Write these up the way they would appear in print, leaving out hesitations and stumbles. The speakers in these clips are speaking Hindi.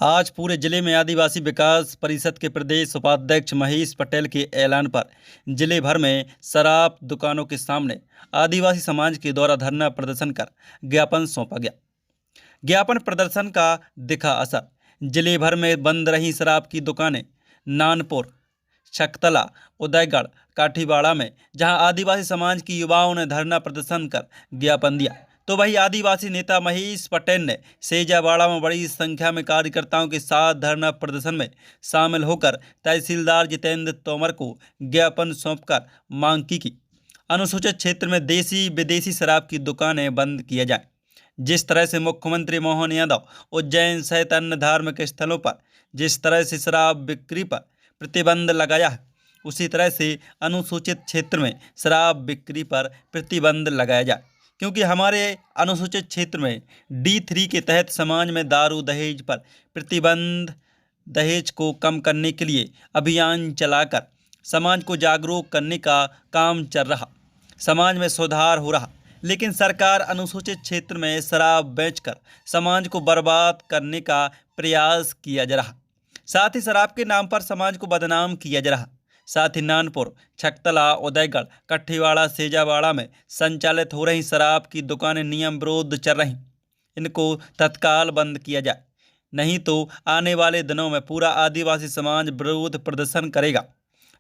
आज पूरे जिले में आदिवासी विकास परिषद के प्रदेश उपाध्यक्ष महेश पटेल के ऐलान पर जिले भर में शराब दुकानों के सामने आदिवासी समाज के द्वारा धरना प्रदर्शन कर ज्ञापन सौंपा गया। ज्ञापन प्रदर्शन का दिखा असर। जिले भर में बंद रही शराब की दुकानें। नानपुर, छकतला, उदयगढ़, काठीवाड़ा में जहां आदिवासी समाज की युवाओं ने धरना प्रदर्शन कर ज्ञापन दिया, तो वही आदिवासी नेता महेश पटेल ने सेजावाड़ा में बड़ी संख्या में कार्यकर्ताओं के साथ धरना प्रदर्शन में शामिल होकर तहसीलदार जितेंद्र तोमर को ज्ञापन सौंपकर मांग की अनुसूचित क्षेत्र में देसी विदेशी शराब की दुकानें बंद किया जाए। जिस तरह से मुख्यमंत्री मोहन यादव उज्जैन सहित अन्य धार्मिक स्थलों पर जिस तरह से शराब बिक्री पर प्रतिबंध लगाया है, उसी तरह से अनुसूचित क्षेत्र में शराब बिक्री पर प्रतिबंध लगाया जाए, क्योंकि हमारे अनुसूचित क्षेत्र में D3 के तहत समाज में दारू दहेज पर प्रतिबंध, दहेज को कम करने के लिए अभियान चलाकर समाज को जागरूक करने का काम चल रहा, समाज में सुधार हो रहा। लेकिन सरकार अनुसूचित क्षेत्र में शराब बेचकर समाज को बर्बाद करने का प्रयास किया जा रहा, साथ ही शराब के नाम पर समाज को बदनाम किया जा रहा। साथ ही नानपुर, छकतला, उदयगढ़, काठीवाड़ा, सेजावाड़ा में संचालित हो रही शराब की दुकानें नियम विरुद्ध चल रही, इनको तत्काल बंद किया जाए, नहीं तो आने वाले दिनों में पूरा आदिवासी समाज विरोध प्रदर्शन करेगा,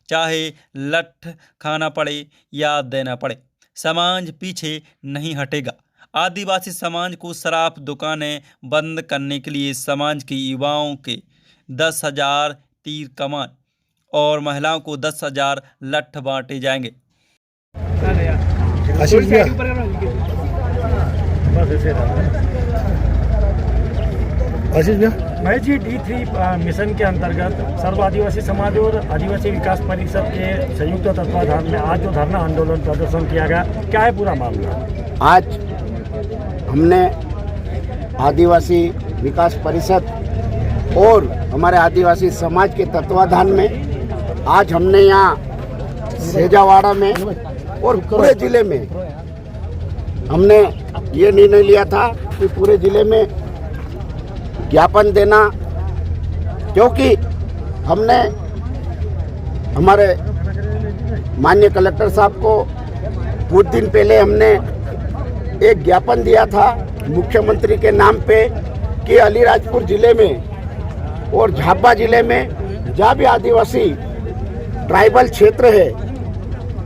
चाहे लठ खाना पड़े या देना पड़े। समाज पीछे नहीं हटेगा। आदिवासी समाज को शराब दुकानें बंद करने के लिए समाज के युवाओं के 10,000 तीर कमान और महिलाओं को 10,000 लठ बांटे जाएंगे। महेश जी, D3 मिशन के अंतर्गत सर्व आदिवासी समाज और आदिवासी विकास परिषद के संयुक्त तत्वाधान में आज जो धरना आंदोलन प्रदर्शन किया गया, क्या है पूरा मामला? आज हमने आदिवासी विकास परिषद और हमारे आदिवासी समाज के तत्वाधान में आज हमने यहाँ सेजावाड़ा में और पूरे जिले में हमने ये निर्णय लिया था कि पूरे जिले में ज्ञापन देना, क्योंकि हमने हमारे माननीय कलेक्टर साहब को कुछ दिन पहले हमने एक ज्ञापन दिया था मुख्यमंत्री के नाम पे कि अलीराजपुर जिले में और झाबुआ जिले में जहाँ भी आदिवासी ट्राइबल क्षेत्र है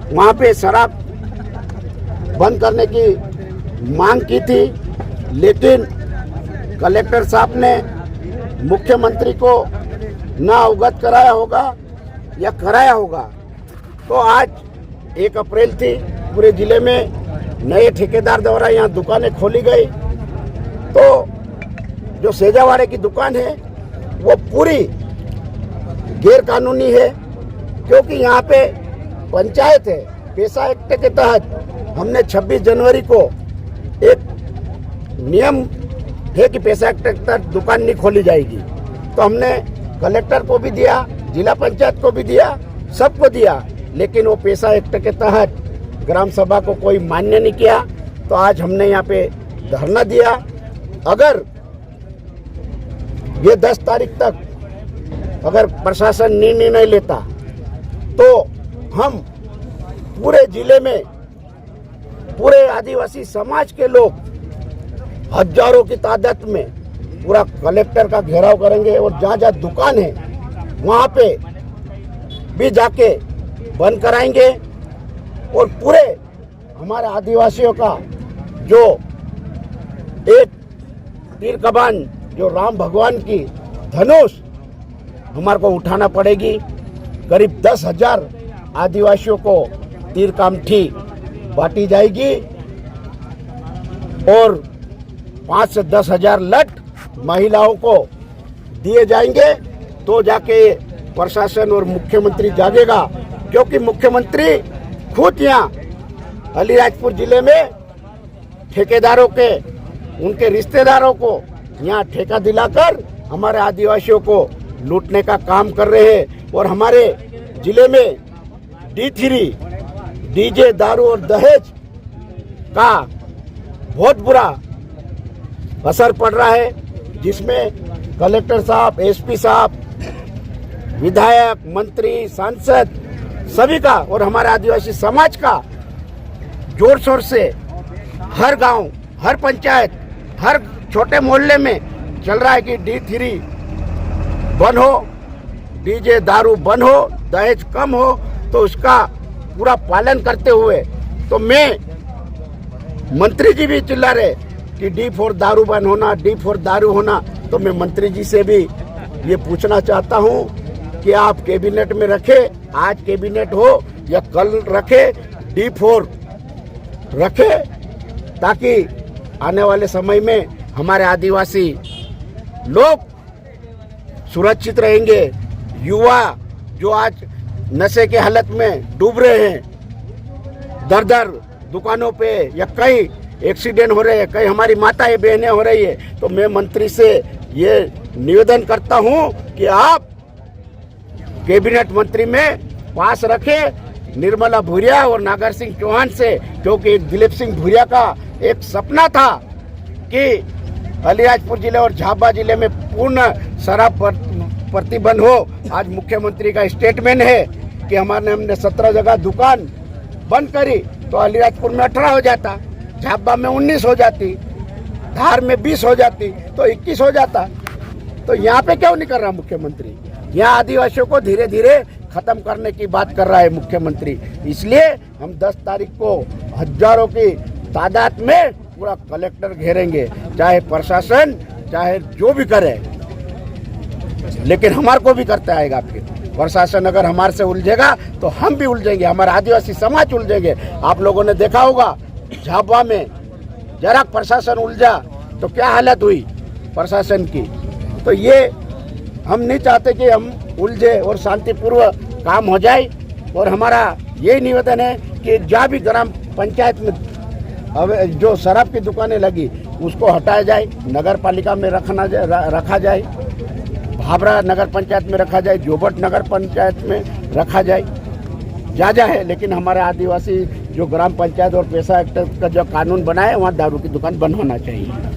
वहाँ पे शराब बंद करने की मांग की थी, लेकिन कलेक्टर साहब ने मुख्यमंत्री को ना अवगत कराया होगा या कराया होगा। तो आज 1 अप्रैल थी, पूरे जिले में नए ठेकेदार द्वारा यहाँ दुकानें खोली गई, तो जो सेजावाड़े की दुकान है वो पूरी गैर कानूनी है, क्योंकि यहाँ पे पंचायत है। पैसा एक्ट के तहत हमने 26 जनवरी को एक नियम है कि पैसा एक्ट के तहत दुकान नहीं खोली जाएगी, तो हमने कलेक्टर को भी दिया, जिला पंचायत को भी दिया, सबको दिया, लेकिन वो पैसा एक्ट के तहत ग्राम सभा को कोई मान्य नहीं किया। तो आज हमने यहाँ पे धरना दिया। अगर ये 10 तारीख तक अगर प्रशासन निर्णय नहीं लेता तो हम पूरे जिले में पूरे आदिवासी समाज के लोग हजारों की तादाद में पूरा कलेक्टर का घेराव करेंगे और जहाँ जहाँ दुकान है वहाँ पे भी जाके बंद कराएंगे और पूरे हमारे आदिवासियों का जो एक तीर कमान जो राम भगवान की धनुष हमारे को उठाना पड़ेगी। करीब 10,000 आदिवासियों को तीर कामठी बांटी जाएगी और 5 से 10,000 लठ महिलाओं को दिए जाएंगे, तो जाके प्रशासन और मुख्यमंत्री जागेगा। क्योंकि मुख्यमंत्री खुद यहाँ अलीराजपुर जिले में ठेकेदारों के उनके रिश्तेदारों को यहाँ ठेका दिलाकर हमारे आदिवासियों को लूटने का काम कर रहे हैं। और हमारे जिले में D3 डीजे, दारू और दहेज का बहुत बुरा असर पड़ रहा है, जिसमें कलेक्टर साहब, एसपी साहब, विधायक, मंत्री, सांसद सभी का और हमारे आदिवासी समाज का जोर शोर से हर गांव, हर पंचायत, हर छोटे मोहल्ले में चल रहा है कि D3 बंद हो, डीजे दारू बंद हो, दहेज कम हो, तो उसका पूरा पालन करते हुए तो मैं मंत्री जी भी चिल्ला रहे कि D4 दारू बंद होना, D4 दारू होना, तो मैं मंत्री जी से भी ये पूछना चाहता हूँ कि आप कैबिनेट में रखे, आज कैबिनेट हो या कल रखे, D4 रखे, ताकि आने वाले समय में हमारे आदिवासी लोग सुरक्षित रहेंगे। युवा जो आज नशे के हालत में डूब रहे हैं, दर दर दुकानों पे या कई एक्सीडेंट हो रहे हैं, कई हमारी माताएं बहनें हो रही है, तो मैं मंत्री से ये निवेदन करता हूं कि आप कैबिनेट मंत्री में पास रखें निर्मला भूरिया और नागर सिंह चौहान से, क्योंकि दिलीप सिंह भूरिया का एक सपना था कि अलीराजपुर जिले और झाबुआ जिले में पूर्ण शराब प्रतिबंध हो। आज मुख्यमंत्री का स्टेटमेंट है कि हमने 17 जगह दुकान बंद करी, तो अलीराजपुर में 18 हो जाता, झाबुआ में 19 हो जाती, धार में 20 हो जाती, तो 21 हो जाता। तो यहाँ पे क्यों नहीं कर रहा मुख्यमंत्री? यहाँ आदिवासियों को धीरे धीरे खत्म करने की बात कर रहा है मुख्यमंत्री। इसलिए हम 10 तारीख को हजारों की तादाद में पूरा कलेक्टर घेरेंगे, चाहे प्रशासन चाहे जो भी करे, लेकिन हमारे को भी करता आएगा। फिर प्रशासन अगर हमारे से उलझेगा तो हम भी उलझेंगे, हमारा आदिवासी समाज उलझेंगे। आप लोगों ने देखा होगा झाबुआ में जरा प्रशासन उलझा तो क्या हालत हुई प्रशासन की। तो ये हम नहीं चाहते कि हम उलझे और शांतिपूर्वक काम हो जाए। और हमारा यही निवेदन है कि जहाँ भी ग्राम पंचायत में अब जो शराब की दुकानें लगी उसको हटाया जाए, नगर पालिका में रखा जाए, भाबरा नगर पंचायत में रखा जाए, जोबट नगर पंचायत में रखा जाए, जा है। लेकिन हमारे आदिवासी जो ग्राम पंचायत और पैसा एक्ट का जो कानून बना है वहाँ दारू की दुकान बंद होना चाहिए।